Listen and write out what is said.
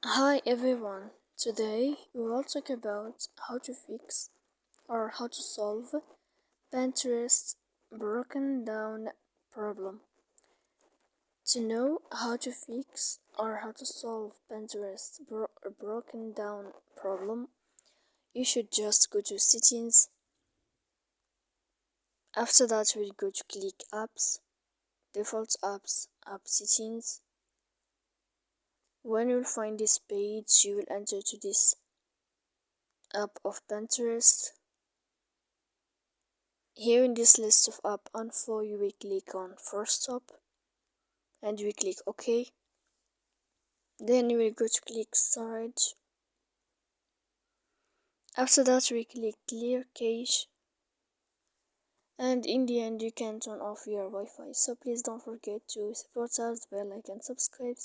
Hi everyone, today we will talk about how to fix or how to solve Pinterest's broken down problem. To know how to fix or how to solve Pinterest's broken down problem, you should just go to settings. After that, we'll go to click apps, default apps, app settings. When you'll find this page, you will enter to this app of Pinterest. Here in this list of app info, you will click on first stop and you will click OK. Then you will go to click storage. After that, we click clear cache. And in the end, you can turn off your Wi-Fi. So please don't forget to support us, bell, like, and subscribe.